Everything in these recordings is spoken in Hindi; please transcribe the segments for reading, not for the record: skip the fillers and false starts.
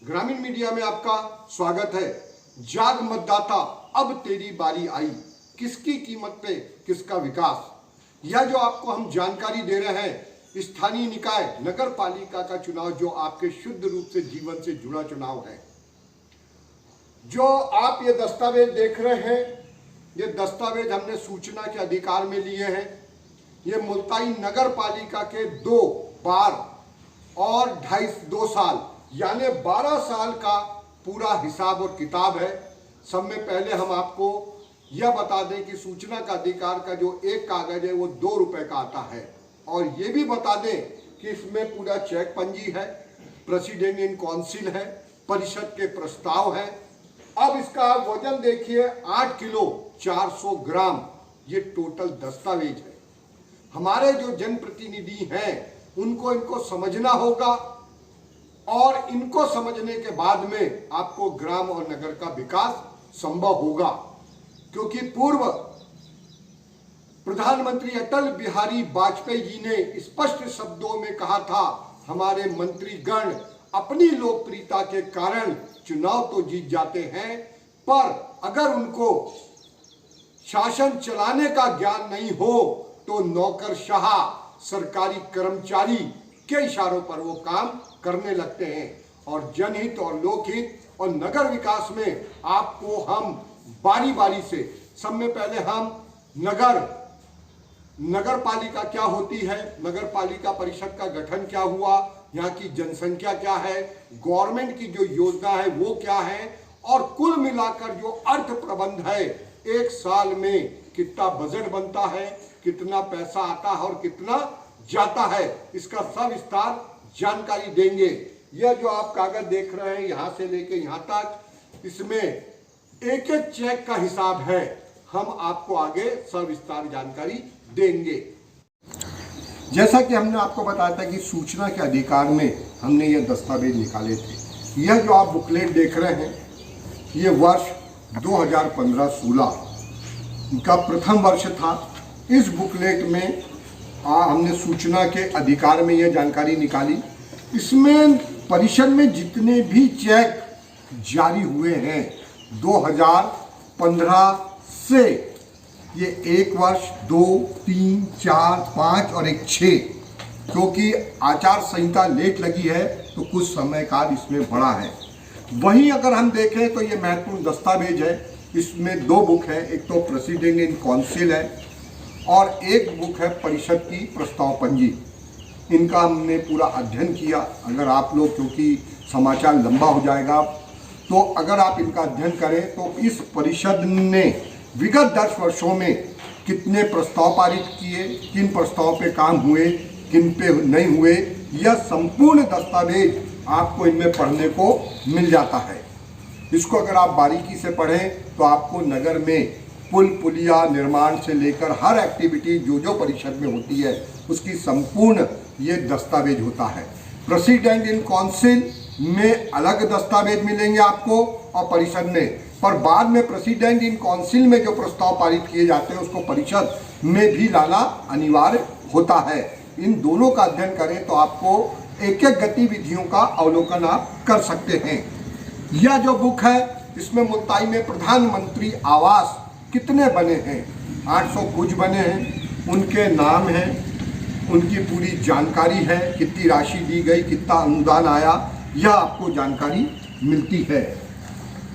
ग्रामीण मीडिया में आपका स्वागत है। जाग मतदाता, अब तेरी बारी आई, किसकी कीमत पे किसका विकास। यह जो आपको हम जानकारी दे रहे हैं, स्थानीय निकाय नगर पालिका का चुनाव जो आपके शुद्ध रूप से जीवन से जुड़ा चुनाव है। जो आप ये दस्तावेज देख रहे हैं, ये दस्तावेज हमने सूचना के अधिकार में लिए हैं। ये मुल्ताई नगर पालिका के 2 बार और 2 साल यानी 12 साल का पूरा हिसाब और किताब है। सब में पहले हम आपको यह बता दें कि सूचना का अधिकार का जो एक कागज है वो 2 रुपए का आता है, और ये भी बता दें कि इसमें पूरा चेक पंजी है, प्रेसिडेंट इन काउंसिल है, परिषद के प्रस्ताव है। अब इसका वजन देखिए, 8 किलो 400 ग्राम ये टोटल दस्तावेज है। हमारे जो जनप्रतिनिधि हैं उनको इनको समझना होगा, और इनको समझने के बाद में आपको ग्राम और नगर का विकास संभव होगा। क्योंकि पूर्व प्रधानमंत्री अटल बिहारी वाजपेयी जी ने स्पष्ट शब्दों में कहा था, हमारे मंत्रीगण अपनी लोकप्रियता के कारण चुनाव तो जीत जाते हैं, पर अगर उनको शासन चलाने का ज्ञान नहीं हो तो नौकरशाह सरकारी कर्मचारी के इशारों पर वो काम करने लगते हैं। और जनहित और लोकहित और नगर विकास में आपको हम बारी बारी से, सब में पहले हम नगर पालिका क्या होती है, नगर पालिका परिषद का गठन क्या हुआ, यहाँ की जनसंख्या क्या है, गवर्नमेंट की जो योजना है वो क्या है, और कुल मिलाकर जो अर्थ प्रबंध है, एक साल में कितना बजट बनता है, कितना पैसा आता है और कितना जाता है, इसका सविस्तार जानकारी देंगे। यह जो आप कागज देख रहे हैं यहां से लेके यहां तक, इसमें एक एक चेक का हिसाब है। हम आपको आगे सविस्तार जानकारी देंगे। जैसा कि हमने आपको बताया था कि सूचना के अधिकार में हमने यह दस्तावेज निकाले थे। यह जो आप बुकलेट देख रहे हैं, ये वर्ष 2015-16 का प्रथम वर्ष था। इस बुकलेट में हमने सूचना के अधिकार में यह जानकारी निकाली। इसमें परिषद में जितने भी चेक जारी हुए हैं 2015 से, ये 1 वर्ष, 2, 3, 4, 5 और एक 6, क्योंकि आचार संहिता लेट लगी है तो कुछ समय काल इसमें बढ़ा है। वहीं अगर हम देखें तो ये महत्वपूर्ण दस्तावेज है। इसमें 2 बुक है, एक तो प्रेसिडेंट इन काउंसिल है और एक बुक है परिषद की प्रस्ताव पंजी। इनका हमने पूरा अध्ययन किया। अगर आप लोग, क्योंकि समाचार लंबा हो जाएगा, तो अगर आप इनका अध्ययन करें तो इस परिषद ने विगत 10 वर्षों में कितने प्रस्ताव पारित किए, किन प्रस्ताव पे काम हुए, किन पे नहीं हुए, यह संपूर्ण दस्तावेज आपको इनमें पढ़ने को मिल जाता है। इसको अगर आप बारीकी से पढ़ें तो आपको नगर में पुल पुलिया निर्माण से लेकर हर एक्टिविटी जो परिषद में होती है उसकी संपूर्ण ये दस्तावेज होता है। प्रेसिडेंट इन काउंसिल में अलग दस्तावेज मिलेंगे आपको और परिषद में, पर बाद में प्रेसिडेंट इन काउंसिल में जो प्रस्ताव पारित किए जाते हैं उसको परिषद में भी लाना अनिवार्य होता है। इन दोनों का अध्ययन करें तो आपको एक एक गतिविधियों का अवलोकन आप कर सकते हैं। यह जो बुक है इसमें मुल्ताई में प्रधानमंत्री आवास कितने बने हैं, 800 कुछ बने हैं, उनके नाम हैं, उनकी पूरी जानकारी है, कितनी राशि दी गई, कितना अनुदान आया, यह आपको जानकारी मिलती है।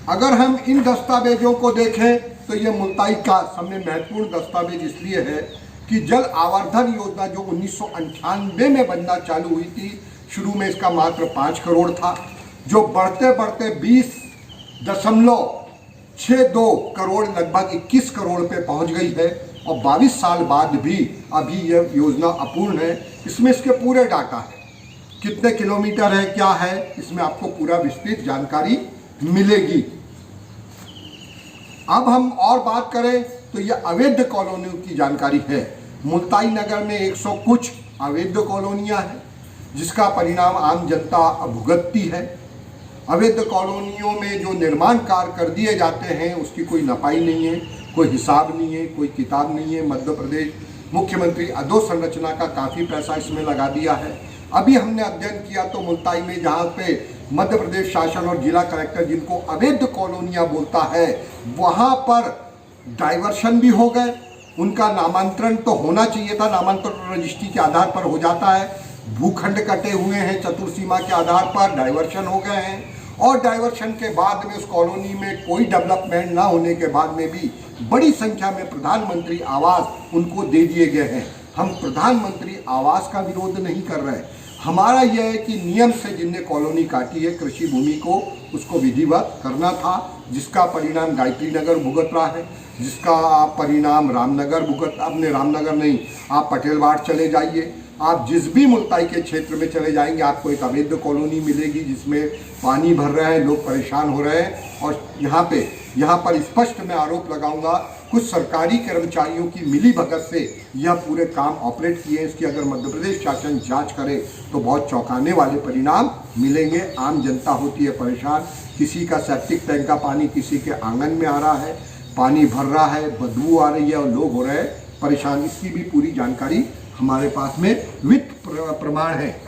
अगर हम इन दस्तावेजों को देखें तो ये मुल्ताई का सबसे महत्वपूर्ण दस्तावेज इसलिए है कि जल आवर्धन योजना जो 1998 में बनना चालू हुई थी, शुरू में इसका मात्र 5 करोड़ था, जो बढ़ते बढ़ते 20.62 करोड़ लगभग 21 करोड़ पे पहुंच गई है, और 22 साल बाद भी अभी यह योजना अपूर्ण है। इसमें इसके पूरे डाटा है, कितने किलोमीटर है, क्या है, इसमें आपको पूरा विस्तृत जानकारी मिलेगी। अब हम और बात करें तो यह अवैध कॉलोनियों की जानकारी है। मुल्ताई नगर में 100 कुछ अवैध कॉलोनियां हैं, जिसका परिणाम आम जनता भुगतती है। अवैध कॉलोनियों में जो निर्माण कार्य कर दिए जाते हैं उसकी कोई नपाई नहीं है, कोई हिसाब नहीं है, कोई किताब नहीं है। मध्य प्रदेश मुख्यमंत्री अधोसंरचना का काफ़ी पैसा इसमें लगा दिया है। अभी हमने अध्ययन किया तो मुल्ताई में जहाँ पे मध्य प्रदेश शासन और जिला कलेक्टर जिनको अवैध कॉलोनियां बोलता है, वहां पर डाइवर्शन भी हो गए। उनका नामांतरण तो होना चाहिए था, नामांतरण रजिस्ट्री के आधार पर हो जाता है। भूखंड कटे हुए हैं, चतुर्सीमा के आधार पर डाइवर्शन हो गए हैं, और डाइवर्शन के बाद में उस कॉलोनी में कोई डेवलपमेंट ना होने के बाद में भी बड़ी संख्या में प्रधानमंत्री आवास उनको दे दिए गए हैं। हम प्रधानमंत्री आवास का विरोध नहीं कर रहे हैं, हमारा यह है कि नियम से जिनने कॉलोनी काटी है कृषि भूमि को, उसको विधिवत करना था, जिसका परिणाम गायत्री नगर भुगत रहा है, जिसका परिणाम रामनगर भुगत, अपने रामनगर नहीं, आप पटेलवाड़ चले जाइए, आप जिस भी मुल्ताई के क्षेत्र में चले जाएंगे आपको एक अवैध कॉलोनी मिलेगी जिसमें पानी भर रहा है, लोग परेशान हो रहे हैं। और यहाँ पर स्पष्ट मैं आरोप लगाऊंगा, कुछ सरकारी कर्मचारियों की मिलीभगत से यह पूरे काम ऑपरेट किए हैं। इसकी अगर मध्य प्रदेश शासन जांच करे तो बहुत चौंकाने वाले परिणाम मिलेंगे। आम जनता होती है परेशान, किसी का सेप्टिक टैंक का पानी किसी के आंगन में आ रहा है, पानी भर रहा है, बदबू आ रही है और लोग हो रहे हैं परेशान। इसकी भी पूरी जानकारी हमारे पास में वित्त प्रमाण है।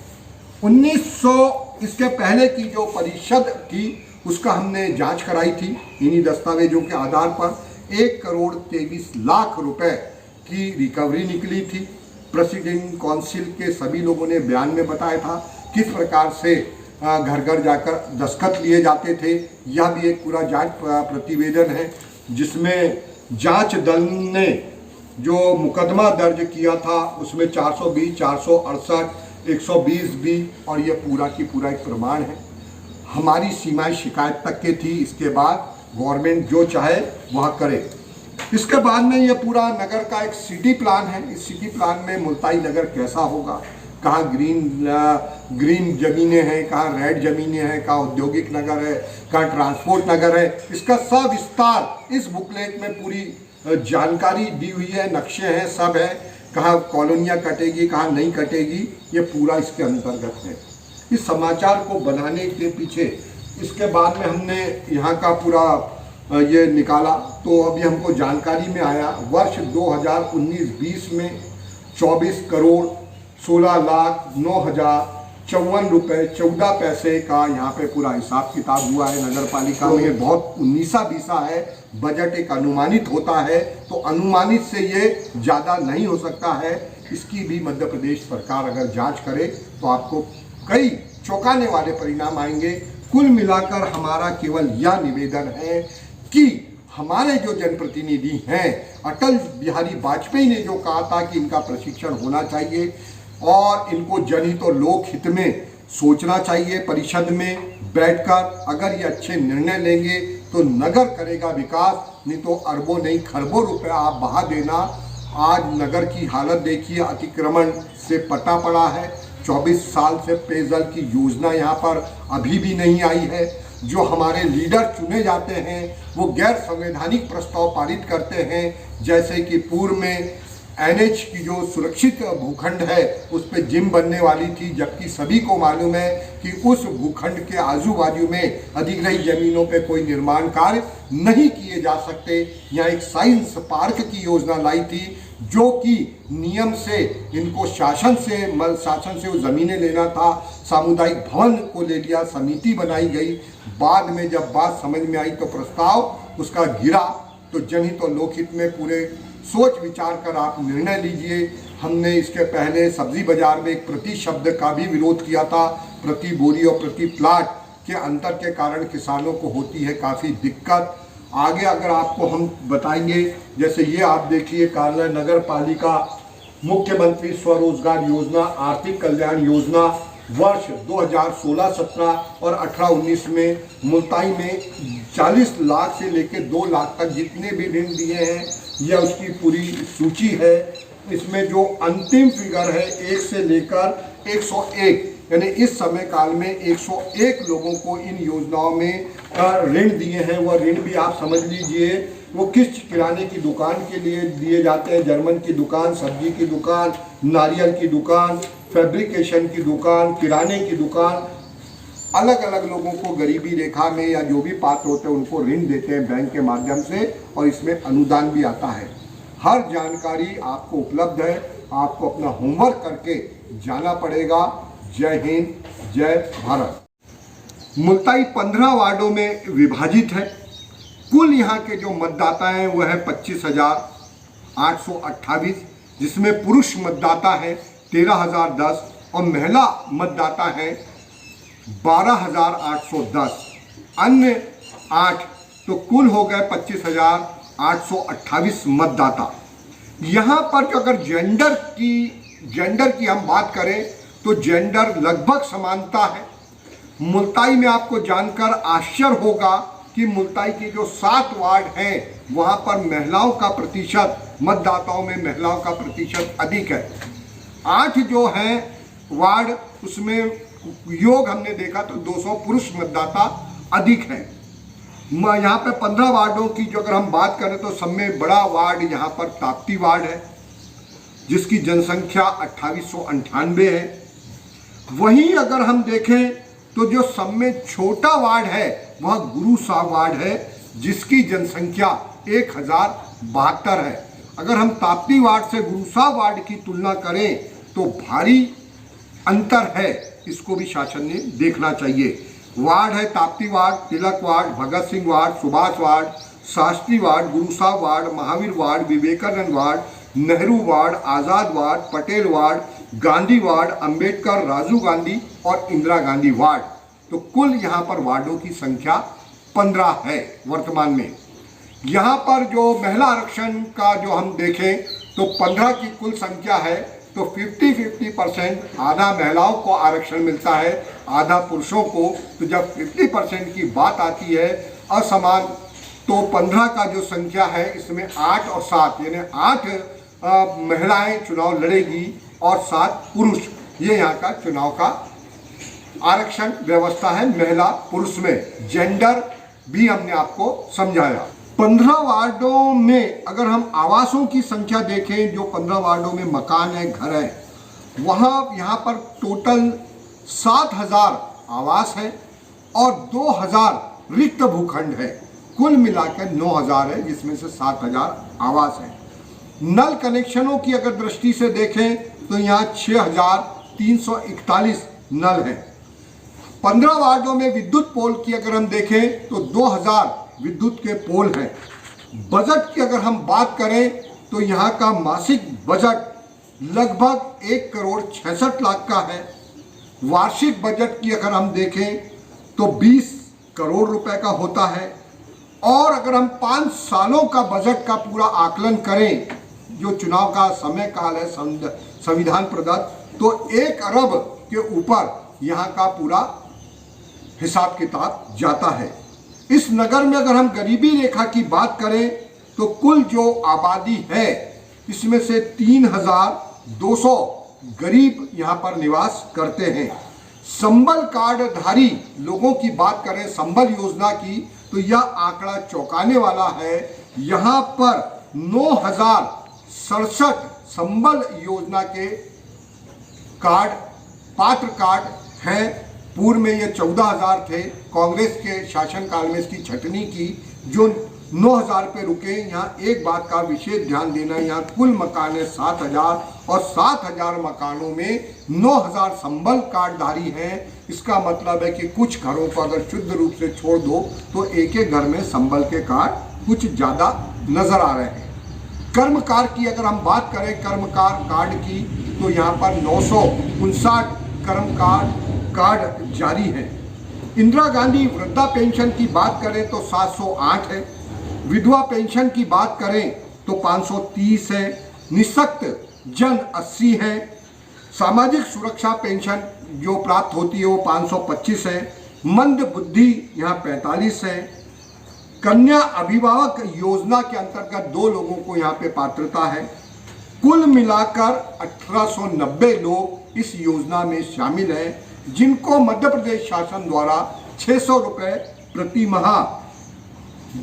1900 इसके पहले की जो परिषद थी उसका हमने जांच कराई थी, इन्हीं दस्तावेजों के आधार पर 1,23,00,000 रुपए की रिकवरी निकली थी। प्रेसिडेंट काउंसिल के सभी लोगों ने बयान में बताया था किस प्रकार से घर घर जाकर दस्तखत लिए जाते थे। यह भी एक पूरा जांच प्रतिवेदन है जिसमें जांच दल ने जो मुकदमा दर्ज किया था उसमें 420, 468, 120 भी, और ये पूरा की पूरा एक प्रमाण है। हमारी सीमाएं शिकायत तक के थी, इसके बाद गवर्नमेंट जो चाहे वह करे। इसके बाद में ये पूरा नगर का एक सिटी प्लान है। इस सिटी प्लान में मुल्ताई नगर कैसा होगा, कहाँ ग्रीन ज़मीनें हैं, कहाँ रेड ज़मीनें हैं, कहाँ औद्योगिक नगर है, कहाँ ट्रांसपोर्ट नगर है, इसका सविस्तार इस बुकलेट में पूरी जानकारी दी हुई है, नक्शे हैं, सब है, कहाँ कॉलोनियाँ कटेगी कहाँ नहीं कटेगी, ये पूरा इसके अंतर्गत है। इस समाचार को बनाने के पीछे इसके बाद में हमने यहाँ का पूरा ये निकाला तो अभी हमको जानकारी में आया वर्ष 2019-20 में 24 करोड़ 16,09,054 रुपये 14 पैसे का यहाँ पे पूरा हिसाब किताब हुआ है। नगर पालिका में ये बहुत 19-20 है, बजट एक अनुमानित होता है, तो अनुमानित से ये ज़्यादा नहीं हो सकता है। इसकी भी मध्य प्रदेश सरकार अगर जांच करे तो आपको कई चौंकाने वाले परिणाम आएंगे। कुल मिलाकर हमारा केवल यह निवेदन है कि हमारे जो जनप्रतिनिधि हैं, अटल बिहारी वाजपेयी ने जो कहा था कि इनका प्रशिक्षण होना चाहिए और इनको जनहित और लोकहित में सोचना चाहिए। परिषद में बैठकर अगर ये अच्छे निर्णय लेंगे तो नगर करेगा विकास, नहीं तो अरबों नहीं खरबों रुपए आप बहा देना। आज नगर की हालत देखिए, अतिक्रमण से पटा पड़ा है। 24 साल से पेयजल की योजना यहाँ पर अभी भी नहीं आई है। जो हमारे लीडर चुने जाते हैं वो गैर संवैधानिक प्रस्ताव पारित करते हैं, जैसे कि पूर्व में NH की जो सुरक्षित भूखंड है उस पर जिम बनने वाली थी, जबकि सभी को मालूम है कि उस भूखंड के आजू बाजू में अधिग्रहित जमीनों पे कोई निर्माण कार्य नहीं किए जा सकते। यहाँ एक साइंस पार्क की योजना लाई थी जो कि नियम से इनको शासन से वो ज़मीनें लेना था, सामुदायिक भवन को ले लिया, समिति बनाई गई। बाद में जब बात समझ में आई तो प्रस्ताव उसका गिरा। तो जनहित और लोकहित में पूरे सोच विचार कर आप निर्णय लीजिए। हमने इसके पहले सब्जी बाजार में एक प्रति शब्द का भी विरोध किया था। प्रति बोरी और प्रति प्लाट के अंतर के कारण किसानों को होती है काफ़ी दिक्कत। आगे अगर आपको हम बताएंगे, जैसे ये आप देखिए कार्यालय नगर पालिका मुख्यमंत्री स्वरोजगार योजना आर्थिक कल्याण योजना वर्ष 2016-17 और 18-19 में मुल्ताई में 40 लाख से लेकर 2 लाख तक जितने भी ऋण दिए हैं यह उसकी पूरी सूची है। इसमें जो अंतिम फिगर है 1 से लेकर 101, यानी इस समय काल में 101 लोगों को इन योजनाओं में ऋण दिए हैं। वह ऋण भी आप समझ लीजिए वो किस किराने की दुकान के लिए दिए जाते हैं, जर्मन की दुकान, सब्जी की दुकान, नारियल की दुकान, फैब्रिकेशन की दुकान, किराने की दुकान। अलग अलग लोगों को गरीबी रेखा में या जो भी पात्र होते हैं उनको ऋण देते हैं बैंक के माध्यम से, और इसमें अनुदान भी आता है। हर जानकारी आपको उपलब्ध है, आपको अपना होमवर्क करके जाना पड़ेगा। जय हिंद, जय भारत। मुल्ताई 15 वार्डों में विभाजित है। कुल यहाँ के जो मतदाता हैं वह है 25,828, जिसमें पुरुष मतदाता है 13,010 और महिला मतदाता है 12,810, अन्य 8, तो कुल हो गए 25,828 मतदाता। यहाँ पर जो अगर जेंडर की हम बात करें तो जेंडर लगभग समानता है। मुल्ताई में आपको जानकर आश्चर्य होगा कि मुल्ताई के जो 7 वार्ड हैं वहाँ पर महिलाओं का प्रतिशत, मतदाताओं में महिलाओं का प्रतिशत अधिक है। 8 जो हैं वार्ड उसमें योग हमने देखा तो 200 पुरुष मतदाता अधिक हैं। यहाँ पे 15 वार्डों की जो अगर हम बात करें तो सब में बड़ा वार्ड यहाँ पर ताप्ती वार्ड है, जिसकी जनसंख्या 2898 है। वहीं अगर हम देखें तो जो सब में छोटा वार्ड है वह गुरु साहब वार्ड है, जिसकी जनसंख्या 1072 है। अगर हम ताप्ती वार्ड से गुरु साहब वार्ड की तुलना करें तो भारी अंतर है, इसको भी शासन ने देखना चाहिए। वार्ड है Tapti ward, Tilak ward, Bhagat Singh ward, Subhash ward, Shastri ward, Guru Sahab ward, Mahavir ward, Vivekanand ward, Nehru ward, Azad ward, Patel ward, Gandhi ward, Ambedkar, Rajiv Gandhi और इंदिरा गांधी वार्ड। तो कुल यहाँ पर वार्डों की संख्या 15 है वर्तमान में। यहाँ पर जो महिला आरक्षण का जो हम देखें तो 15 की कुल संख्या है तो 50-50% आधा महिलाओं को आरक्षण मिलता है, आधा पुरुषों को। तो जब 50% की बात आती है असमान, तो 15 का जो संख्या है इसमें 8 और 7 यानी 8 महिलाएं चुनाव लड़ेगी और 7 पुरुष। ये यहाँ का चुनाव का आरक्षण व्यवस्था है महिला पुरुष में। जेंडर भी हमने आपको समझाया। 15 वार्डों में अगर हम आवासों की संख्या देखें, जो 15 वार्डों में मकान है, घर है, वहाँ यहाँ पर टोटल 7,000 आवास है और 2,000 रिक्त भूखंड है। कुल मिलाकर 9,000 है, जिसमें से 7,000 आवास है। नल कनेक्शनों की अगर दृष्टि से देखें तो यहाँ 6,341 नल है। 15 वार्डों में विद्युत पोल की अगर हम देखें तो 2,000 विद्युत के पोल हैं। बजट की अगर हम बात करें तो यहाँ का मासिक बजट लगभग 1,66,00,000 का है। वार्षिक बजट की अगर हम देखें तो 20 करोड़ रुपए का होता है। और अगर हम 5 सालों का बजट का पूरा आकलन करें, जो चुनाव का समय काल है संविधान प्रदत्त, तो 1 अरब के ऊपर यहाँ का पूरा हिसाब किताब जाता है। इस नगर में अगर हम गरीबी रेखा की बात करें तो कुल जो आबादी है इसमें से 3,200 गरीब यहाँ पर निवास करते हैं। संबल कार्डधारी लोगों की बात करें, संबल योजना की, तो यह आंकड़ा चौंकाने वाला है। यहाँ पर 9,067 संबल योजना के कार्ड, पात्र कार्ड हैं। पूर्व में ये 14,000 थे। कांग्रेस के शासनकाल में इसकी छटनी की, जो 9,000 पे रुके। यहाँ एक बात का विशेष ध्यान देना, यहाँ कुल मकान है 7,000 और 7,000 मकानों में 9,000 संबल कार्डधारी हैं। इसका मतलब है कि कुछ घरों को अगर शुद्ध रूप से छोड़ दो तो एक एक घर में संबल के कार्ड कुछ ज़्यादा नज़र आ रहे हैं। कर्मकार की अगर हम बात करें, कर्मकार कार्ड की, तो यहाँ पर 959 कर्मकार कार्ड जारी है। इंदिरा गांधी वृद्धा पेंशन की बात करें तो 708 है। विधवा पेंशन की बात करें तो 530 है। निःशक्त जन 80 है। सामाजिक सुरक्षा पेंशन जो प्राप्त होती है वो 525 है। मंद बुद्धि यहाँ 45 है। कन्या अभिभावक योजना के अंतर्गत 2 लोगों को यहाँ पे पात्रता है। कुल मिलाकर 1890 लोग इस योजना में शामिल हैं, जिनको मध्य प्रदेश शासन द्वारा 600 रुपये प्रति माह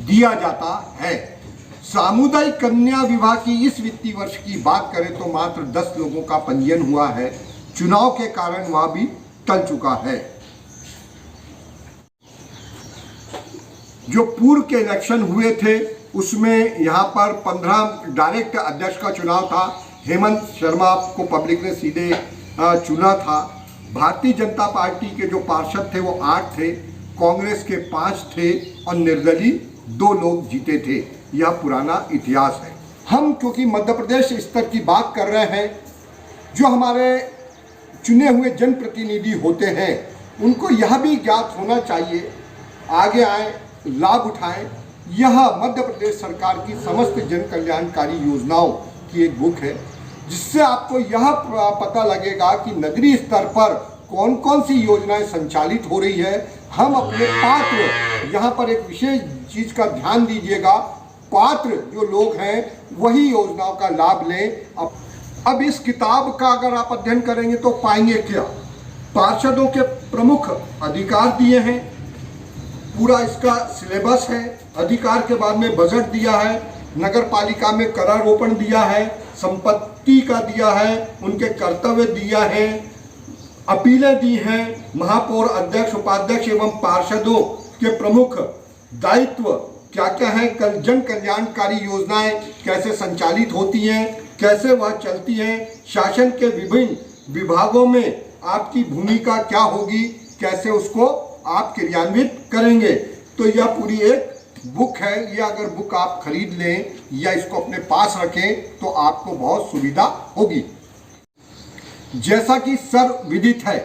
दिया जाता है। सामुदायिक कन्या विवाह की इस वित्तीय वर्ष की बात करें तो मात्र 10 लोगों का पंजीयन हुआ है। चुनाव के कारण वह भी टल चुका है। जो पूर्व के इलेक्शन हुए थे उसमें यहाँ पर 15 डायरेक्ट अध्यक्ष का चुनाव था। हेमंत शर्मा को पब्लिक ने सीधे चुना था। भारतीय जनता पार्टी के जो पार्षद थे वो 8 थे। कांग्रेस के 5 थे और निर्दलीय 2 लोग जीते थे। यह पुराना इतिहास है। हम क्योंकि मध्य प्रदेश स्तर की बात कर रहे हैं, जो हमारे चुने हुए जनप्रतिनिधि होते हैं उनको यह भी ज्ञात होना चाहिए, आगे आए, लाभ उठाएं। यह मध्य प्रदेश सरकार की समस्त जन कल्याणकारी योजनाओं की एक बुक है, जिससे आपको यह पता लगेगा कि नगरीय स्तर पर कौन कौन सी योजनाएं संचालित हो रही है। हम अपने पात्र, यहाँ पर एक विशेष चीज़ का ध्यान दीजिएगा, पात्र जो लोग हैं वही योजनाओं का लाभ लें। अब इस किताब का अगर आप अध्ययन करेंगे तो पाएंगे क्या, पार्षदों के प्रमुख अधिकार दिए हैं, पूरा इसका सिलेबस है। अधिकार के बाद में बजट दिया है, नगर पालिका में करारोपण दिया है, संपत्ति का दिया है, उनके कर्तव्य दिया है, अपीलें दी हैं, महापौर, अध्यक्ष, उपाध्यक्ष एवं पार्षदों के प्रमुख दायित्व क्या क्या है, जन कल्याणकारी योजनाएं कैसे संचालित होती हैं, कैसे वह चलती हैं, शासन के विभिन्न विभागों में आपकी भूमिका क्या होगी, कैसे उसको आप क्रियान्वित करेंगे। तो यह पूरी एक बुक है। यह अगर बुक आप खरीद लें या इसको अपने पास रखें तो आपको बहुत सुविधा होगी। जैसा कि सर्वविदित है,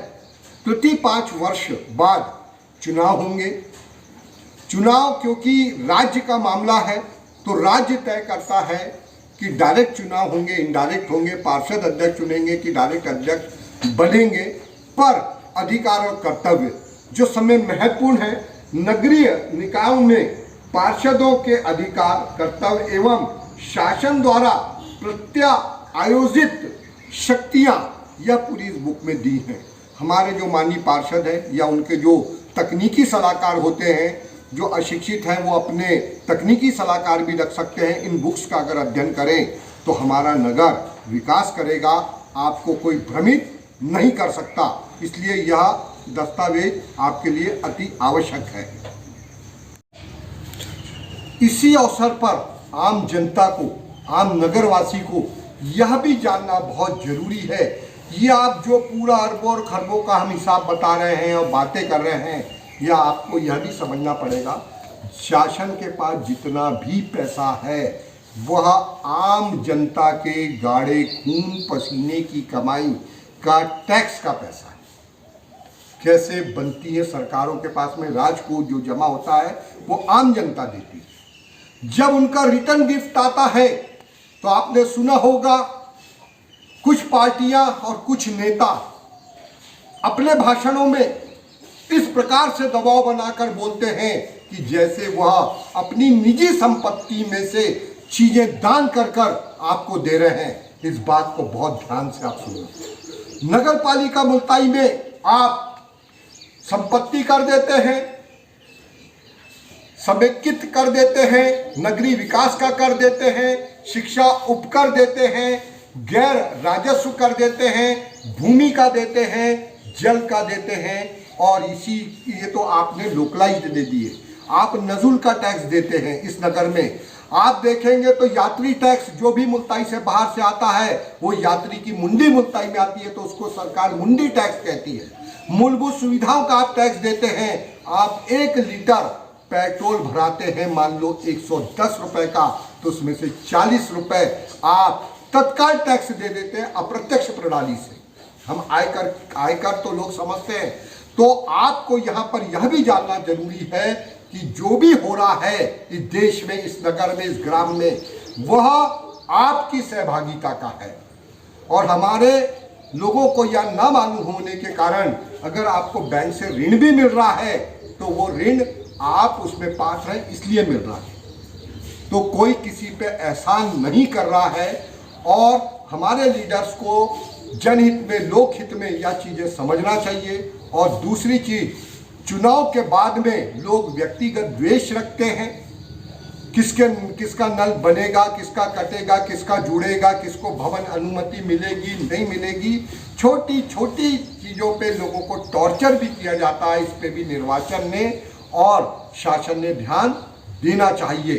प्रति 5 वर्ष बाद चुनाव होंगे। चुनाव क्योंकि राज्य का मामला है तो राज्य तय करता है कि डायरेक्ट चुनाव होंगे, इनडायरेक्ट होंगे, पार्षद अध्यक्ष चुनेंगे कि डायरेक्ट अध्यक्ष बनेंगे। पर अधिकार और कर्तव्य जो समय महत्वपूर्ण है, नगरीय निकायों में पार्षदों के अधिकार, कर्तव्य एवं शासन द्वारा प्रत्यायोजित शक्तियां यह पूरी इस बुक में दी हैं। हमारे जो माननीय पार्षद हैं या उनके जो तकनीकी सलाहकार होते हैं, जो अशिक्षित हैं वो अपने तकनीकी सलाहकार भी रख सकते हैं। इन बुक्स का अगर अध्ययन करें तो हमारा नगर विकास करेगा, आपको कोई भ्रमित नहीं कर सकता। इसलिए यह दस्तावेज आपके लिए अति आवश्यक है। इसी अवसर पर आम जनता को, आम नगरवासी को यह भी जानना बहुत जरूरी है, ये आप जो पूरा अरबों और खरबों का हम हिसाब बता रहे हैं और बातें कर रहे हैं, या आपको यह भी समझना पड़ेगा, शासन के पास जितना भी पैसा है वह आम जनता के गाढ़े खून पसीने की कमाई का टैक्स का पैसा है। कैसे बनती है सरकारों के पास में राजकोष जो जमा होता है वो आम जनता देती है। जब उनका रिटर्न गिफ्ट आता है तो आपने सुना होगा कुछ पार्टियां और कुछ नेता अपने भाषणों में इस प्रकार से दबाव बनाकर बोलते हैं कि जैसे वह अपनी निजी संपत्ति में से चीजें दान कर कर आपको दे रहे हैं। इस बात को बहुत ध्यान से आप सुनो। नगर पालिका मुल्ताई में आप संपत्ति कर देते हैं, समेकित कर देते हैं, नगरीय विकास का कर देते हैं, शिक्षा उपकर देते हैं, गैर राजस्व कर देते हैं, भूमि का देते हैं, जल का देते हैं, और ये तो आपने लोकलाइज्ड दे दिए। आप नजुल का टैक्स देते हैं इस नगर में। आप देखेंगे तो यात्री टैक्स जो भी मुल्ताई से बाहर से आता है वो यात्री की मुंडी मुल्ताई में आती है तो उसको सरकार मुंडी टैक्स कहती है। मूलभूत सुविधाओं का आप टैक्स देते हैं। आप 1 लीटर पेट्रोल भराते हैं, मान लो 110 रुपए का, तो उसमें से 40 रुपए आप तत्काल टैक्स दे देते हैं अप्रत्यक्ष प्रणाली से। हम आयकर तो लोग समझते हैं। तो आपको यहाँ पर यह भी जानना जरूरी है कि जो भी हो रहा है इस देश में, इस नगर में, इस ग्राम में, वह आपकी सहभागिता का है। और हमारे लोगों को यह ना मालूम होने के कारण अगर आपको बैंक से ऋण भी मिल रहा है तो वो ऋण आप उसमें पात्र हैं इसलिए मिल रहा है, तो कोई किसी पे एहसान नहीं कर रहा है। और हमारे लीडर्स को जनहित में, लोकहित में यह चीज़ें समझना चाहिए। और दूसरी चीज, चुनाव के बाद में लोग व्यक्तिगत द्वेष रखते हैं, किसका नल बनेगा, किसका कटेगा, किसका जुड़ेगा, किसको भवन अनुमति मिलेगी नहीं मिलेगी, छोटी छोटी चीज़ों पे लोगों को टॉर्चर भी किया जाता है। इस पे भी निर्वाचन ने और शासन ने ध्यान देना चाहिए।